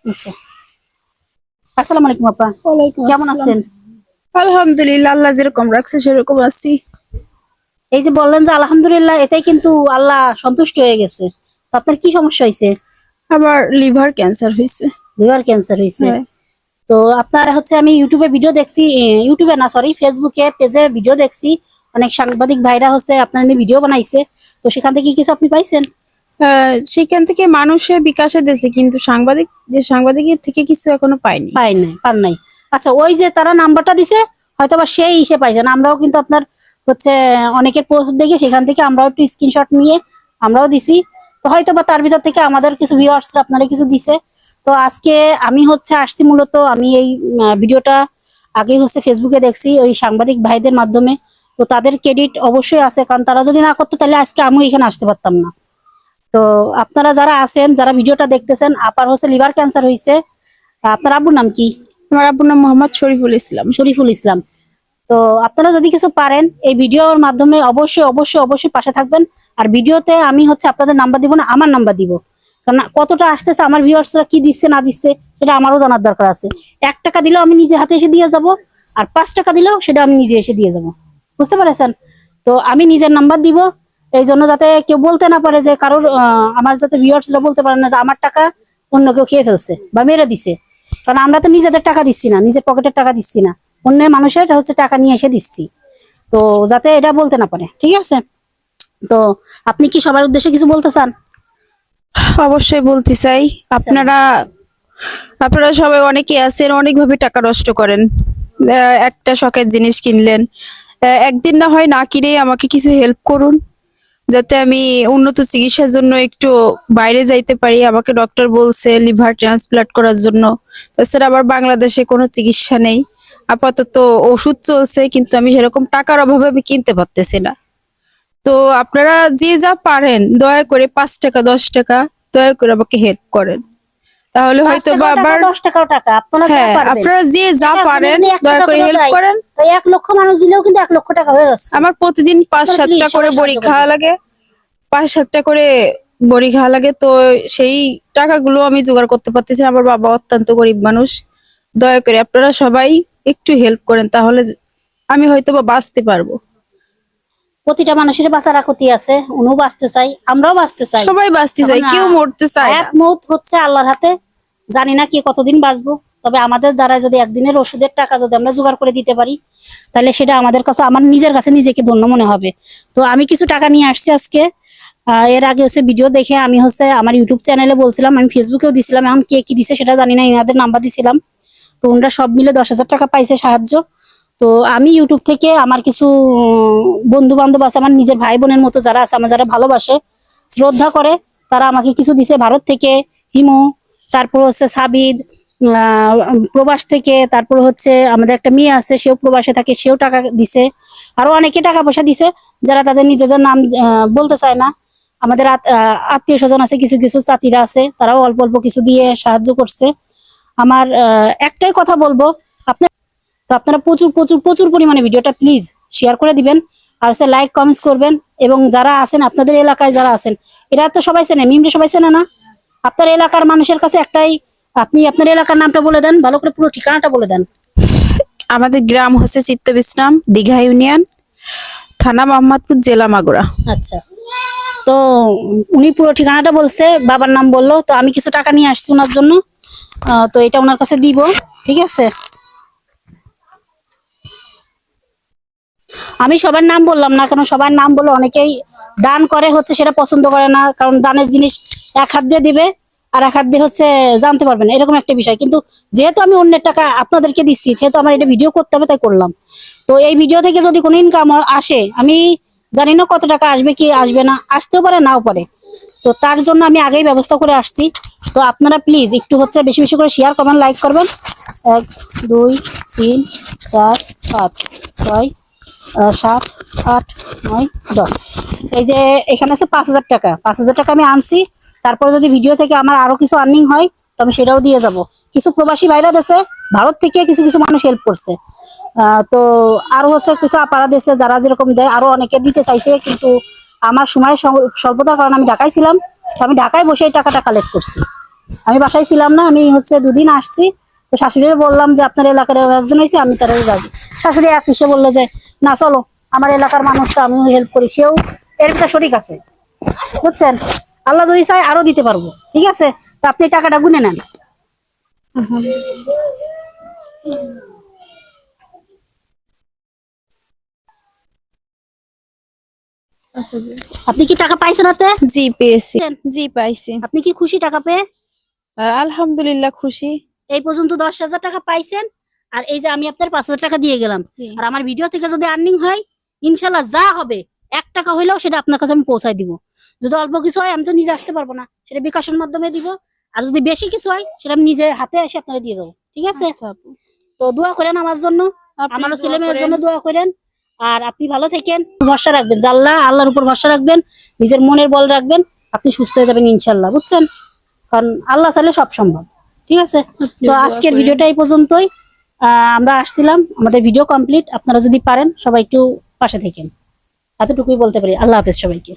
আচ্ছা, আসসালামু আলাইকুম আপা। ওয়ালাইকুম কেমন আসসালাম। আছেন? আলহামদুলিল্লাহ, আল্লাহ যেরকম রাখছে সেরকম আছি। এই যে বললেন যে আলহামদুলিল্লাহ, এটাই কিন্তু আল্লাহ সন্তুষ্ট হয়ে গেছে। তো আপনার কি সমস্যা হয়েছে? আমার লিভার ক্যান্সার হয়েছে। লিভার ক্যান্সার হয়েছে। হ্যাঁ। তো আপনার হচ্ছে আমি ইউটিউবে ভিডিও দেখছি, ইউটিউবে না সরি ফেসবুকে পেজে ভিডিও দেখছি। অনেক সাংবাদিক ভাইরা হচ্ছে আপনার নিয়ে ভিডিও বানাইছে। তো সেখান থেকে কিছু আপনি পাইছেন? সেখান থেকে মানুষের বিকাশে দিয়েছে, কিন্তু সাংবাদিকের থেকে কিছু এখনো পাইনি। পান নাই। আচ্ছা, ওই যে তারা নাম্বারটা দিছে, হয়তো বা সেই হিসে পাইছেন। আমরাও কিন্তু আপনার হচ্ছে অনেকের পোস্ট দেখে সেখান থেকে আমরাও একটু স্ক্রিনশট নিয়ে আমরাও দিছি। তো হয়তো বা তার ভিতর থেকে আমাদের কিছু ভিউয়ার্স আপনারা কিছু দিছে। তো আজকে আমি হচ্ছে আসছি মূলত, আমি এই ভিডিওটা আগে হচ্ছে ফেসবুকে দেখছি ওই সাংবাদিক ভাইদের মাধ্যমে। তো তাদের ক্রেডিট অবশ্যই আছে, কারণ তারা যদি না করতো তাহলে আজকে আমি এখানে আসতে পারতাম না। তো আপনারা যারা আছেন, যারা ভিডিওটা দেখতেছেন, আপার হচ্ছে লিভার ক্যান্সার হয়েছে। আপনার আব্বুর নাম কি? আমার আব্বুর নাম মোহাম্মদ শরীফুল ইসলাম। শরীফুল ইসলাম। তো আপনারা যদি কিছু পারেন এই ভিডিওর মাধ্যমে অবশ্যই অবশ্যই অবশ্যই পাশে থাকবেন। আর ভিডিওতে আমি হচ্ছে আপনাদের নাম্বার দিব না, আমার নাম্বার দিব। কারণ কতটা আসতেছে আমার ভিউয়ার্সরা কি দিচ্ছে না দিচ্ছে সেটা আমারও জানার দরকার আছে। 1 টাকা দিলেও আমি নিজে হাতে এসে দিয়ে যাব, আর 5 টাকা দিলেও সেটা আমি নিজে এসে দিয়ে যাব। বুঝতে পারছেন? তো আমি নিজের নাম্বার দিব, এই জন্য যাতে কেউ বলতে না পারে যে কারোর আমার যাতে ভিউয়ার্সরা বলতে পারে না যে আমার টাকা অন্য কেউ খেয়ে ফেলছে বা মেরে দিছে। কারণ আমরা তো নিজেদের টাকা দিচ্ছি না, নিজের পকেটের টাকা দিচ্ছি না, অন্য মানুষের হচ্ছে টাকা নিয়ে এসে দিচ্ছি। তো যাতে এটা বলতে না পারে, ঠিক আছে? তো আপনি কি সবার উদ্দেশ্যে কিছু বলতে চান? অবশ্যই বলতে চাই, আপনারা আপনারা সবাই অনেকে আছেন, অনেকভাবে টাকা নষ্ট করেন। একটা শখের জিনিস কিনলেন, একদিন না হয় না কিনেই আমাকে কিছু হেল্প করুন, যাতে আমি উন্নত চিকিৎসার জন্য একটু বাইরে যাইতে পারি। আমাকে ডক্টর বলছে লিভার ট্রান্সপ্লান্ট করার জন্য। তাছাড়া আবার বাংলাদেশে কোনো চিকিৎসা নেই, আপাতত ওষুধ চলছে, কিন্তু আমি সেরকম টাকার অভাবে আমি কিনতে পারতেছি না। তো আপনারা যে যা পারেন দয়া করে 5 টাকা 10 টাকা দয়া করে আমাকে হেল্প করেন, তাহলে পাঁচ হয়তো বা টাকাও টাকা, আবার 10 টাকাও টাকা, আপনারা যা হ্যাঁ, পারবেন। আপনারা যে যা একজনে পারেন যদি 1 টাকা দয়া করে করেও হেল্প দেয়, করেন। তাই 1 লক্ষ মানুষ দিলেও কিন্তু 1 লক্ষ টাকা হয়ে যাচ্ছে। আমার প্রতিদিন পাঁচ আপনারা প্লিজ সাতটা করে সবাই বড়ি সাহায্য খাওয়া করবেন। লাগে, 5 7টা করে বড়ি খাওয়া লাগে। তো সেই টাকাগুলো আমি জোগাড় করতে পারতেছি না। আমার বাবা অত্যন্ত গরিব মানুষ। দয়া করে আপনারা সবাই একটু হেল্প করেন, তাহলে আমি হয়তো বা বাঁচতে পারবো। প্রতিটা মানুষের বাঁচার আকুতি আছে, উনিও বাঁচতে চাই, আমরাও বাঁচতে চাই। সবাই বাঁচতে এখন চায়, কেউ মরতে চায় না। হায়াত মৌত হচ্ছে আল্লাহর হাতে। জানি না কি কতদিন বাঁচবো, তবে আমাদের দ্বারা যদি একদিনের ওষুধের টাকা যদি আমরা জোগাড় করে দিতে পারি, তাহলে সেটা আমাদের কাছে, আমার নিজের কাছে নিজেকে ধন্য মনে হবে। তো আমি কিছু টাকা নিয়ে আসছি আজকে। এর আগে হচ্ছে ভিডিও দেখে আমি হচ্ছে আমার ইউটিউব চ্যানেলে বলছিলাম, আমি ফেসবুকেও দিছিলাম, এখন কে কি দিছে সেটা জানি না, এনাদের নাম্বার দিছিলাম। তো ওনারা সব মিলে 10,000 টাকা পাইছে সাহায্য। তো আমি ইউটিউব থেকে আমার কিছু বন্ধু বান্ধব আছে, আমার নিজের ভাই বোনের মতো যারা আছে, আমার যারা ভালোবাসে শ্রদ্ধা করে, তারা আমাকে কিছু দিছে ভারত থেকে। হিমু, তারপর হচ্ছে সাবিদ, প্রবাস থেকে, তারপর হচ্ছে আমাদের একটা মেয়ে আছে, সেও প্রবাসে থাকে, সেও টাকা দিছে। আরো অনেকে টাকা পয়সা দিছে, যারা তাদের নিজেদের নাম বলতে চায় না। আমাদের আত্মীয় স্বজন আছে, কিছু কিছু চাচিরা আছে, তারাও অল্প অল্প কিছু দিয়ে সাহায্য করছে। আমার একটাই কথা বলবো, আপনার তো আপনারা প্রচুর প্রচুর প্রচুর পরিমাণে ভিডিওটা প্লিজ শেয়ার করে দিবেন, আর হচ্ছে লাইক কমেন্টস করবেন। এবং যারা আছেন আপনাদের এলাকায় যারা আছেন, এরা তো সবাই চেনে, মিমরে সবাই চেনে না। আপনার এলাকার মানুষের কাছে একটাই, আপনি আপনার এলাকার নামটা বলে দেন, ভালো করে পুরো ঠিকানাটা বলে দেন। আমাদের গ্রাম হচ্ছে চিত্তবিশ্রাম, দীঘা ইউনিয়ন, থানা মোহাম্মদপুর, জেলা মাগুরা। আচ্ছা, তো উনি পুরো ঠিকানাটা বলছে, বাবার নাম বললো। তো আমি কিছু টাকা নিয়ে আসছি ওনার জন্য, তো এটা ওনার কাছে দিব, ঠিক আছে? আমি সবার নাম বললাম না, কারণ সবার নাম বলে অনেকেই দান করে হচ্ছে সেটা পছন্দ করে না, কারণ দানের জিনিস 1 হাত দিয়ে দিবে আর 1 হাত দিয়ে হচ্ছে জানতে পারবেন, এরকম একটা বিষয়। কিন্তু যেহেতু আমি অন্যের টাকা আপনাদেরকে দিচ্ছি, সেহেতু আমার এটা ভিডিও করতে হবে, তাই করলাম। তো এই ভিডিও থেকে যদি কোনো ইনকাম আসে, আমি জানি না কত টাকা আসবে কি আসবে না, আসতেও পারে নাও পারে। তো তার জন্য আমি আগেই ব্যবস্থা করে আসছি। তো আপনারা প্লিজ একটু হচ্ছে বেশি বেশি করে শেয়ার করবেন, লাইক করবেন। 1 2 3 4 5 6 7 8 9 10, এই যে এখানে আছে 5,000 টাকা। 5,000 টাকা আমি আনছি। তারপরে যদি ভিডিও থেকে আমার আরো কিছু আর্নিং হয়, তো আমি সেটাও দিয়ে যাব। কিছু প্রবাসী ভাইরা দেশে, ভারত থেকে কিছু কিছু মানুষ হেল্প করছে। তো আরো হচ্ছে কিছু আপারা দেশে যারা যেরকম দেয়, আরো অনেকে দিতে চাইছে, কিন্তু আমার সময়ের স্বল্পতার কারণে আমি ঢাকায় ছিলাম। তো আমি ঢাকায় বসে এই টাকাটা কালেক্ট করছি। আমি বাসায় ছিলাম না, আমি হচ্ছে দুদিন আসছি। তো শাশুড়ির বললাম যে আপনার এলাকার একজন হয়েছে, আমি তার যাবো। শাশুড়ি এক হিসেবে বললো যে না চলো, আমার এলাকার মানুষটা আমিও হেল্প করি, সেও এর একটা শরিক আছে, বুঝছেন। আল্লাহ যদি চাই আরো দিতে পারবো, ঠিক আছে। তো আপনি টাকাটা গুনে নেন। আপনি কি টাকা পাইছেন হাতে? জি পেয়েছি, জি পাইছি। আপনি কি খুশি টাকা পেয়ে? আলহামদুলিল্লাহ খুশি। এই পর্যন্ত 10,000 টাকা পাইছেন, আর এই যে আমি আপনার 5,000 টাকা দিয়ে গেলাম। জি। আর আমার ভিডিও থেকে যদি আর্নিং হয়, ইনশাল্লাহ যা হবে 1 টাকা হইলেও সেটা আপনার কাছে আমি পৌঁছায় দিব। যদি অল্প কিছু হয় আমি তো নিজে আসতে পারবো না, সেটা বিকাশের মাধ্যমে দিব। আর যদি বেশি কিছু হয় সেটা আমি নিজে হাতে এসে আপনাকে দিয়ে দেবো, ঠিক আছে। আচ্ছা আপু, তো দোয়া করেন আমার জন্য, আপনি আমারও দোয়া ছেলে মেয়ের করেন। জন্য দোয়া করেন। আর আপনি ভালো থাকেন, ভরসা রাখবেন আল্লাহর উপর ভরসা রাখবেন, নিজের মনের বল রাখবেন, আপনি সুস্থ হয়ে যাবেন ইনশাল্লাহ, বুঝছেন। কারণ আল্লাহ চাইলে সব সম্ভব, ঠিক আছে। আপনি তো দোয়া আজকের করেন। ভিডিওটা এই পর্যন্তই। আমরা আসছিলাম, আমাদের ভিডিও কমপ্লিট। আপনারা যদি পারেন সবাই একটু পাশে থাকেন, এতটুকুই বলতে পারি। আল্লাহ হাফেজ সবাইকে।